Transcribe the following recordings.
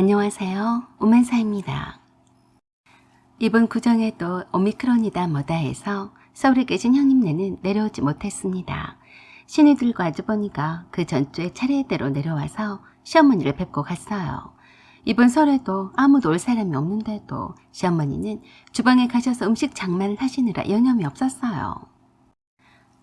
안녕하세요. 오만사입니다. 이번 구정에도 오미크론이다 뭐다 해서 서울에 계신 형님네는 내려오지 못했습니다. 시누이들과 아주버니가 그 전주에 차례대로 내려와서 시어머니를 뵙고 갔어요. 이번 설에도 아무도 올 사람이 없는데도 시어머니는 주방에 가셔서 음식 장만을 하시느라 여념이 없었어요.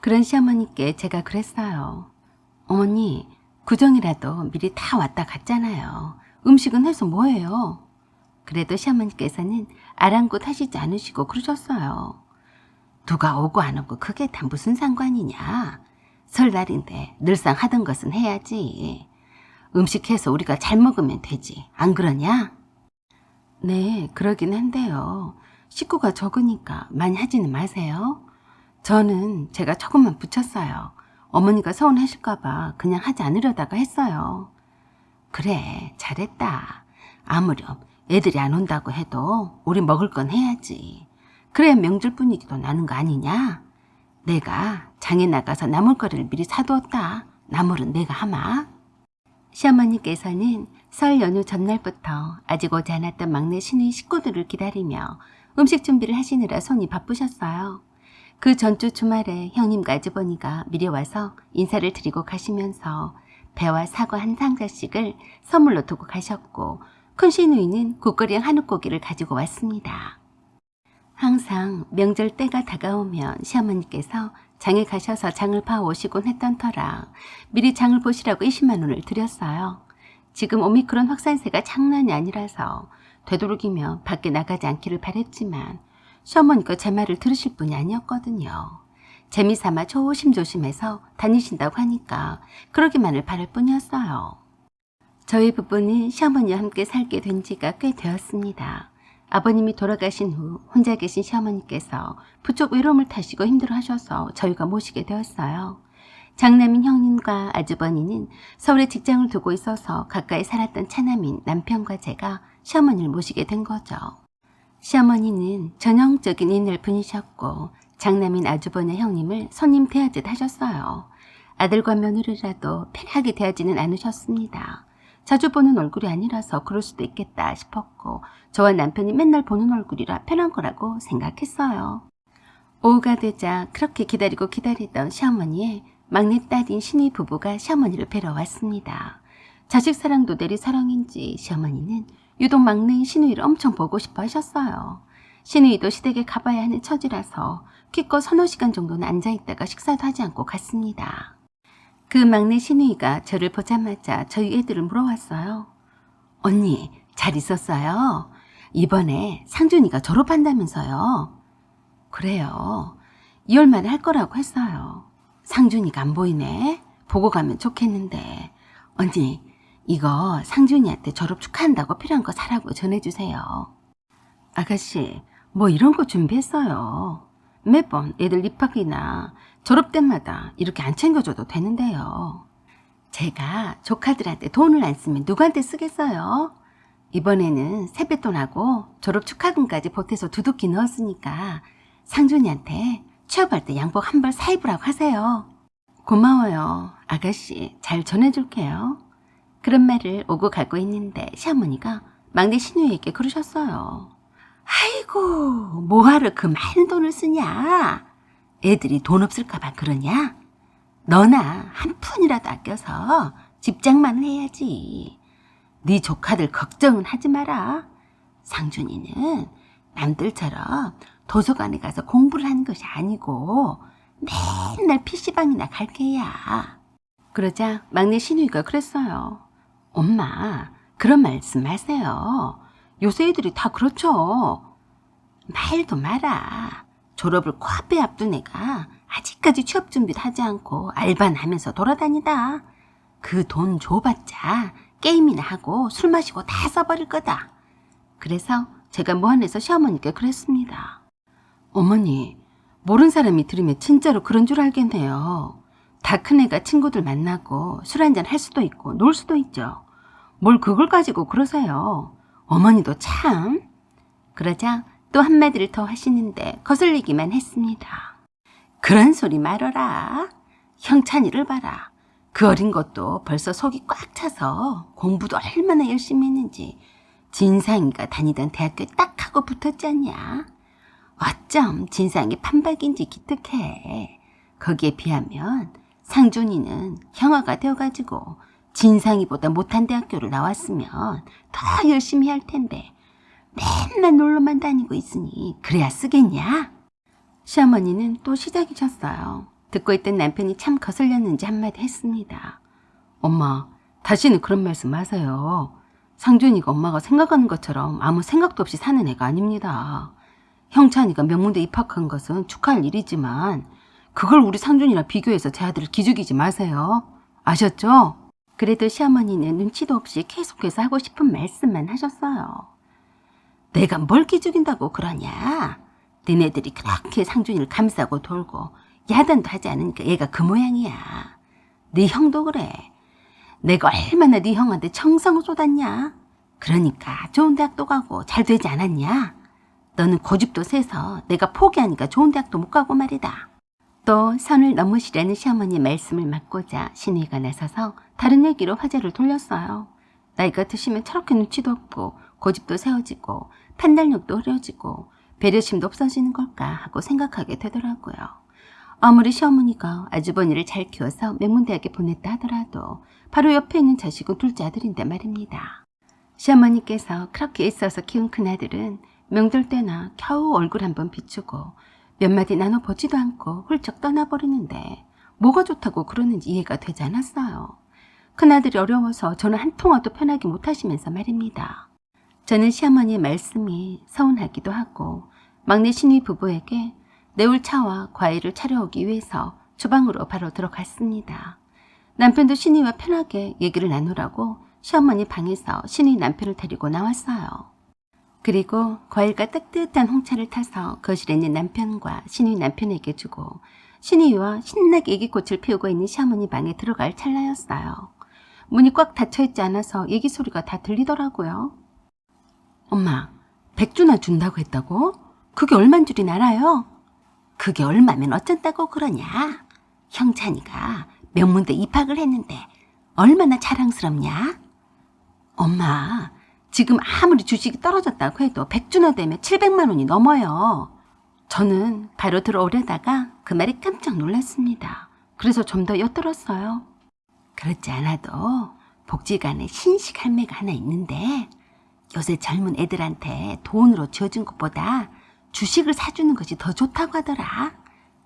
그런 시어머니께 제가 그랬어요. 어머니, 구정이라도 미리 다 왔다 갔잖아요. 음식은 해서 뭐해요? 그래도 시어머니께서는 아랑곳 하시지 않으시고 그러셨어요. 누가 오고 안 오고 그게 다 무슨 상관이냐. 설날인데 늘상 하던 것은 해야지. 음식해서 우리가 잘 먹으면 되지. 안 그러냐? 네, 그러긴 한데요. 식구가 적으니까 많이 하지는 마세요. 저는 제가 조금만 붙였어요. 어머니가 서운하실까봐 그냥 하지 않으려다가 했어요. 그래, 잘했다. 아무렴 애들이 안 온다고 해도 우리 먹을 건 해야지. 그래야 명절 분위기도 나는 거 아니냐? 내가 장에 나가서 나물거리를 미리 사두었다. 나물은 내가 하마. 시어머니께서는 설 연휴 전날부터 아직 오지 않았던 막내 시누이 식구들을 기다리며 음식 준비를 하시느라 손이 바쁘셨어요. 그 전주 주말에 형님과 아주버니가 미리 와서 인사를 드리고 가시면서 배와 사과 한 상자씩을 선물로 두고 가셨고 큰 시누이는 국거리랑 한우고기를 가지고 왔습니다. 항상 명절 때가 다가오면 시어머니께서 장에 가셔서 장을 봐오시곤 했던 터라 미리 장을 보시라고 20만 원을 드렸어요. 지금 오미크론 확산세가 장난이 아니라서 되도록이면 밖에 나가지 않기를 바랬지만 시어머니가 제 말을 들으실 분이 아니었거든요. 재미삼아 조심조심해서 다니신다고 하니까 그러기만을 바랄 뿐이었어요. 저희 부부는 시어머니와 함께 살게 된 지가 꽤 되었습니다. 아버님이 돌아가신 후 혼자 계신 시어머니께서 부쩍 외로움을 타시고 힘들어하셔서 저희가 모시게 되었어요. 장남인 형님과 아주버니는 서울에 직장을 두고 있어서 가까이 살았던 차남인 남편과 제가 시어머니를 모시게 된 거죠. 시어머니는 전형적인 옛날 분이셨고 장남인 아주버니 형님을 손님 대하듯 하셨어요. 아들과 며느리라도 편하게 대하지는 않으셨습니다. 자주 보는 얼굴이 아니라서 그럴 수도 있겠다 싶었고 저와 남편이 맨날 보는 얼굴이라 편한 거라고 생각했어요. 오후가 되자 그렇게 기다리던 시어머니의 막내딸인 시누이 부부가 시어머니를 뵈러 왔습니다. 자식 사랑도 내리 사랑인지 시어머니는 유독 막내인 시누이를 엄청 보고 싶어 하셨어요. 시누이도 시댁에 가봐야 하는 처지라서 기껏 서너 시간 정도는 앉아있다가 식사도 하지 않고 갔습니다. 그 막내 시누이가 저를 보자마자 저희 애들을 물어왔어요. 언니, 잘 있었어요? 이번에 상준이가 졸업한다면서요? 그래요. 2월 말에 할 거라고 했어요. 상준이가 안 보이네. 보고 가면 좋겠는데. 언니, 이거 상준이한테 졸업 축하한다고 필요한 거 사라고 전해주세요. 아가씨, 뭐 이런 거 준비했어요. 매번 애들 입학이나 졸업 때마다 이렇게 안 챙겨줘도 되는데요. 제가 조카들한테 돈을 안 쓰면 누구한테 쓰겠어요? 이번에는 세뱃돈하고 졸업 축하금까지 보태서 두둑히 넣었으니까 상준이한테 취업할 때 양복 한 벌 사입으라고 하세요. 고마워요. 아가씨, 잘 전해줄게요. 그런 말을 오고 가고 있는데 시어머니가 막내 시누이에게 그러셨어요. 아이고, 뭐하러 그 많은 돈을 쓰냐? 애들이 돈 없을까봐 그러냐? 너나 한 푼이라도 아껴서 집장만 해야지. 네 조카들 걱정은 하지 마라. 상준이는 남들처럼 도서관에 가서 공부를 하는 것이 아니고 맨날 PC방이나 갈 게야. 그러자 막내 시누이가 그랬어요. 엄마, 그런 말씀 마세요. 요새 애들이 다 그렇죠. 말도 마라. 졸업을 코앞에 앞둔 애가 아직까지 취업 준비를 하지 않고 알바나 하면서 돌아다니다. 그 돈 줘봤자 게임이나 하고 술 마시고 다 써버릴 거다. 그래서 제가 무안해서 시어머니께 그랬습니다. 어머니, 모르는 사람이 들으면 진짜로 그런 줄 알겠네요. 다 큰애가 친구들 만나고 술 한잔 할 수도 있고 놀 수도 있죠. 뭘 그걸 가지고 그러세요. 어머니도 참. 그러자 또 한마디를 더 하시는데 거슬리기만 했습니다. 그런 소리 말어라. 형찬이를 봐라. 그 어린 것도 벌써 속이 꽉 차서 공부도 얼마나 열심히 했는지 진상이가 다니던 대학교에 딱 하고 붙었지 않냐. 어쩜 진상이 판박인지 기특해. 거기에 비하면 상준이는 형아가 되어가지고 진상이보다 못한 대학교를 나왔으면 더 열심히 할 텐데 맨날 놀러만 다니고 있으니 그래야 쓰겠냐? 시어머니는 또 시작이셨어요. 듣고 있던 남편이 참 거슬렸는지 한마디 했습니다. 엄마, 다시는 그런 말씀 마세요. 상준이가 엄마가 생각하는 것처럼 아무 생각도 없이 사는 애가 아닙니다. 형찬이가 명문대 입학한 것은 축하할 일이지만 그걸 우리 상준이랑 비교해서 제 아들을 기죽이지 마세요. 아셨죠? 그래도 시어머니는 눈치도 없이 계속해서 하고 싶은 말씀만 하셨어요. 내가 뭘 기죽인다고 그러냐? 너네들이 그렇게 상준이를 감싸고 돌고 야단도 하지 않으니까 얘가 그 모양이야. 네 형도 그래. 내가 얼마나 네 형한테 정성을 쏟았냐? 그러니까 좋은 대학도 가고 잘 되지 않았냐? 너는 고집도 세서 내가 포기하니까 좋은 대학도 못 가고 말이다. 또 선을 넘으시려는 시어머니의 말씀을 막고자 신우이가 나서서 다른 얘기로 화제를 돌렸어요. 나이가 드시면 저렇게 눈치도 없고 고집도 세워지고 판단력도 흐려지고 배려심도 없어지는 걸까 하고 생각하게 되더라고요. 아무리 시어머니가 아주버니를 잘 키워서 명문대학에 보냈다 하더라도 바로 옆에 있는 자식은 둘째 아들인데 말입니다. 시어머니께서 그렇게 애써서 키운 큰아들은 명절 때나 겨우 얼굴 한번 비추고 몇 마디 나눠보지도 않고 훌쩍 떠나버리는데 뭐가 좋다고 그러는지 이해가 되지 않았어요. 큰아들이 어려워서 저는 한 통화도 편하게 못하시면서 말입니다. 저는 시어머니의 말씀이 서운하기도 하고 막내 신우이 부부에게 내올 차와 과일을 차려오기 위해서 주방으로 바로 들어갔습니다. 남편도 신우이와 편하게 얘기를 나누라고 시어머니 방에서 신우이 남편을 데리고 나왔어요. 그리고 과일과 따뜻한 홍차를 타서 거실에 있는 남편과 신우이 남편에게 주고 신우이와 신나게 얘기꽃을 피우고 있는 시어머니 방에 들어갈 찰나였어요. 문이 꽉 닫혀있지 않아서 얘기 소리가 다 들리더라고요. 엄마, 백주나 준다고 했다고? 그게 얼만 줄인 알아요? 그게 얼마면 어쩐다고 그러냐? 형찬이가 명문대 입학을 했는데 얼마나 자랑스럽냐? 엄마, 지금 아무리 주식이 떨어졌다고 해도 백주나 되면 700만 원이 넘어요. 저는 바로 들어오려다가 그 말에 깜짝 놀랐습니다. 그래서 좀 더 엿들었어요. 그렇지 않아도 복지관에 신식 할매가 하나 있는데 요새 젊은 애들한테 돈으로 지어준 것보다 주식을 사주는 것이 더 좋다고 하더라.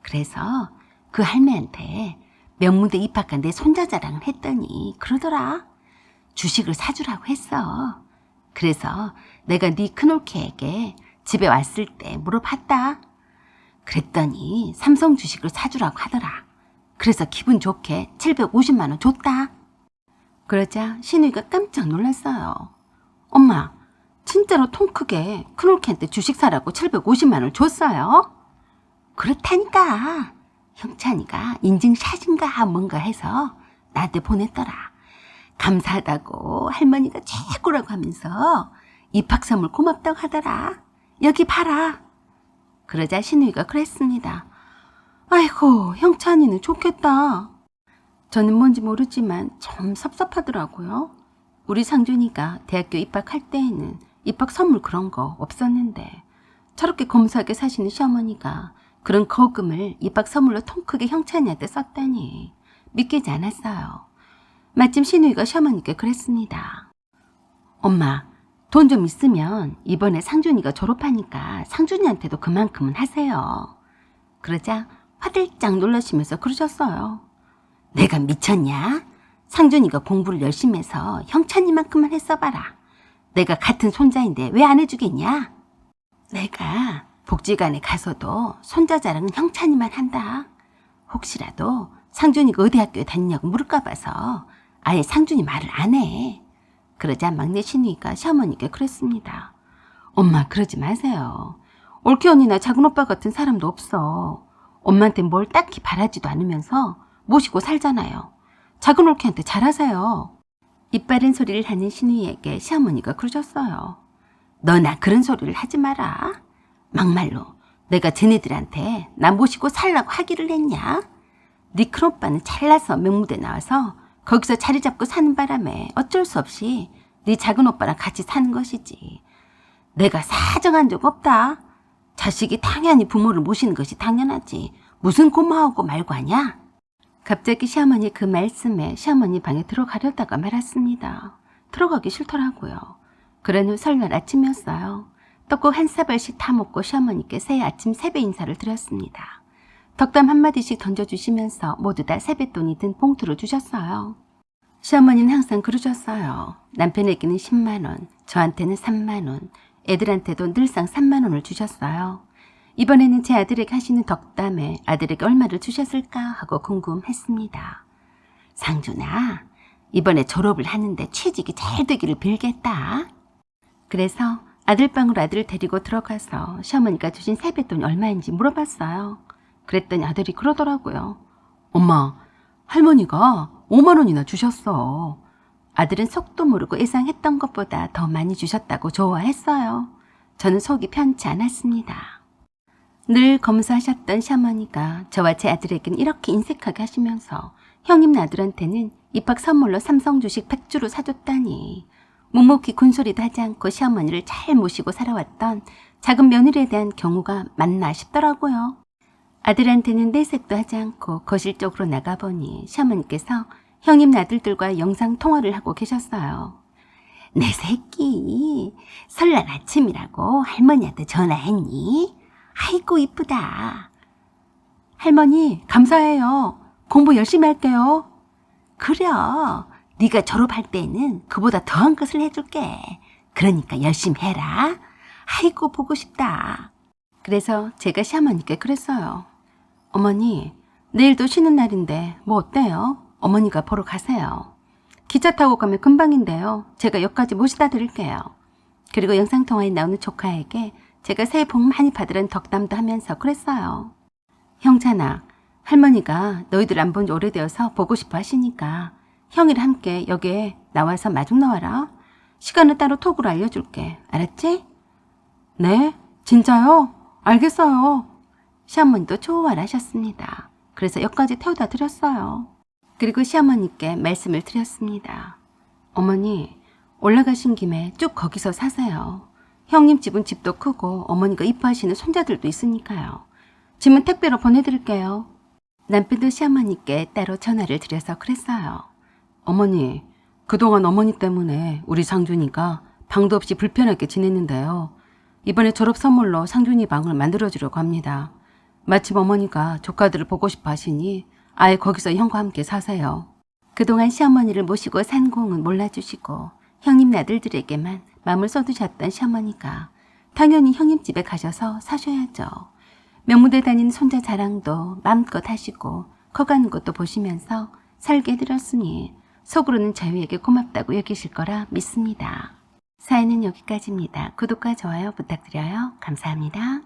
그래서 그 할매한테 명문대 입학한 내 손자 자랑을 했더니 그러더라. 주식을 사주라고 했어. 그래서 내가 네 큰올케에게 집에 왔을 때 물어봤다. 그랬더니 삼성 주식을 사주라고 하더라. 그래서 기분 좋게 750만 원 줬다. 그러자 신우이가 깜짝 놀랐어요. 엄마, 진짜로 통 크게 큰올케한테 주식 사라고 750만 원을 줬어요? 그렇다니까. 형찬이가 인증샷인가 뭔가 해서 나한테 보냈더라. 감사하다고 할머니가 최고라고 하면서 입학 선물 고맙다고 하더라. 여기 봐라. 그러자 신우이가 그랬습니다. 아이고, 형찬이는 좋겠다. 저는 뭔지 모르지만 좀 섭섭하더라고요. 우리 상준이가 대학교 입학할 때에는 입학 선물 그런 거 없었는데 저렇게 검소하게 사시는 시어머니가 그런 거금을 입학 선물로 통 크게 형찬이한테 썼다니 믿기지 않았어요. 마침 신우이가 시어머니께 그랬습니다. 엄마, 돈 좀 있으면 이번에 상준이가 졸업하니까 상준이한테도 그만큼은 하세요. 그러자 화들짝 놀라시면서 그러셨어요. 내가 미쳤냐? 상준이가 공부를 열심히 해서 형찬이만큼만 했어봐라. 내가 같은 손자인데 왜 안 해주겠냐? 내가 복지관에 가서도 손자 자랑은 형찬이만 한다. 혹시라도 상준이가 어디 학교에 다니냐고 물을까 봐서 아예 상준이 말을 안 해. 그러자 막내 신우이가 시어머니께 그랬습니다. 엄마, 그러지 마세요. 올케 언니나 작은 오빠 같은 사람도 없어. 엄마한테 뭘 딱히 바라지도 않으면서 모시고 살잖아요. 작은 올케한테 잘하세요. 이빠른 소리를 하는 신우이에게 시어머니가 그러셨어요. 너나 그런 소리를 하지 마라. 막말로 내가 쟤네들한테 나 모시고 살라고 하기를 했냐? 네 큰오빠는 잘나서 명무대 나와서 거기서 자리 잡고 사는 바람에 어쩔 수 없이 네 작은 오빠랑 같이 사는 것이지. 내가 사정한 적 없다. 자식이 당연히 부모를 모시는 것이 당연하지. 무슨 고마워하고 말고 하냐? 갑자기 시어머니 그 말씀에 시어머니 방에 들어가려다가 말았습니다. 들어가기 싫더라고요. 그런 후 설날 아침이었어요. 떡국 한 사발씩 다 먹고 시어머니께 새해 아침 세배 인사를 드렸습니다. 덕담 한마디씩 던져주시면서 모두 다 세뱃돈이 든 봉투를 주셨어요. 시어머니는 항상 그러셨어요. 남편에게는 10만 원, 저한테는 3만 원, 애들한테도 늘상 3만 원을 주셨어요. 이번에는 제 아들에게 하시는 덕담에 아들에게 얼마를 주셨을까 하고 궁금했습니다. 상준아, 이번에 졸업을 하는데 취직이 잘 되기를 빌겠다. 그래서 아들방으로 아들을 데리고 들어가서 시어머니가 주신 세뱃돈이 얼마인지 물어봤어요. 그랬더니 아들이 그러더라고요. 엄마, 할머니가 5만 원이나 주셨어. 아들은 속도 모르고 예상했던 것보다 더 많이 주셨다고 좋아했어요. 저는 속이 편치 않았습니다. 늘 검소하셨던 시어머니가 저와 제 아들에게는 이렇게 인색하게 하시면서 형님 아들한테는 입학 선물로 삼성 주식 100주로 사줬다니. 묵묵히 군소리도 하지 않고 시어머니를 잘 모시고 살아왔던 작은 며느리에 대한 경우가 맞나 싶더라고요. 아들한테는 내색도 하지 않고 거실 쪽으로 나가보니 시어머니께서 형님 아들들과 영상통화를 하고 계셨어요. 내 새끼, 설날 아침이라고 할머니한테 전화했니? 아이고 이쁘다. 할머니 감사해요. 공부 열심히 할게요. 그려, 네가 졸업할 때는 그보다 더한 것을 해줄게. 그러니까 열심히 해라. 아이고 보고 싶다. 그래서 제가 시어머니께 그랬어요. 어머니, 내일도 쉬는 날인데 뭐 어때요? 어머니가 보러 가세요. 기차 타고 가면 금방인데요. 제가 역까지 모시다 드릴게요. 그리고 영상통화에 나오는 조카에게 제가 새해 복 많이 받으란 덕담도 하면서 그랬어요. 형찬아, 할머니가 너희들 안 본 지 오래되어서 보고 싶어 하시니까 형이랑 함께 여기에 나와서 마중 나와라. 시간은 따로 톡으로 알려줄게. 알았지? 네, 진짜요? 알겠어요. 시어머니도 좋아라 하셨습니다. 그래서 역까지 태워다 드렸어요. 그리고 시어머니께 말씀을 드렸습니다. 어머니, 올라가신 김에 쭉 거기서 사세요. 형님 집은 집도 크고 어머니가 이뻐하시는 손자들도 있으니까요. 짐은 택배로 보내드릴게요. 남편도 시어머니께 따로 전화를 드려서 그랬어요. 어머니, 그동안 어머니 때문에 우리 상준이가 방도 없이 불편하게 지냈는데요. 이번에 졸업 선물로 상준이 방을 만들어주려고 합니다. 마침 어머니가 조카들을 보고 싶어 하시니 아예 거기서 형과 함께 사세요. 그동안 시어머니를 모시고 산 공은 몰라주시고 형님 아들들에게만 마음을 쏟으셨던 시어머니가 당연히 형님 집에 가셔서 사셔야죠. 명무대 다니는 손자 자랑도 마음껏 하시고 커가는 것도 보시면서 살게 해드렸으니 속으로는 저희에게 고맙다고 여기실 거라 믿습니다. 사연은 여기까지입니다. 구독과 좋아요 부탁드려요. 감사합니다.